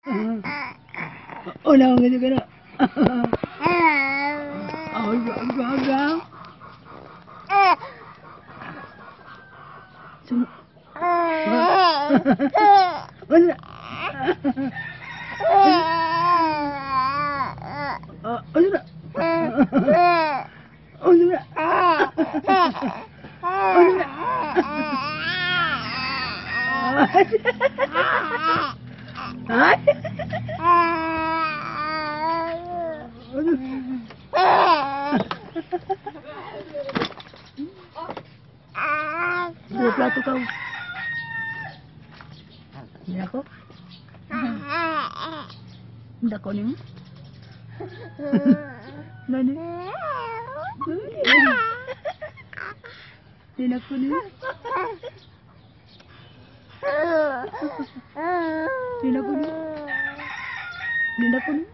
Una ang ganyan ka na. Aga. Sunod. Wala. Ano na? Ano na? Ano na? Ay! Dua plato kau. Ini aku. Tidak kau ni. Nani? Ini aku ni. Ini aku ni. Ini aku ni.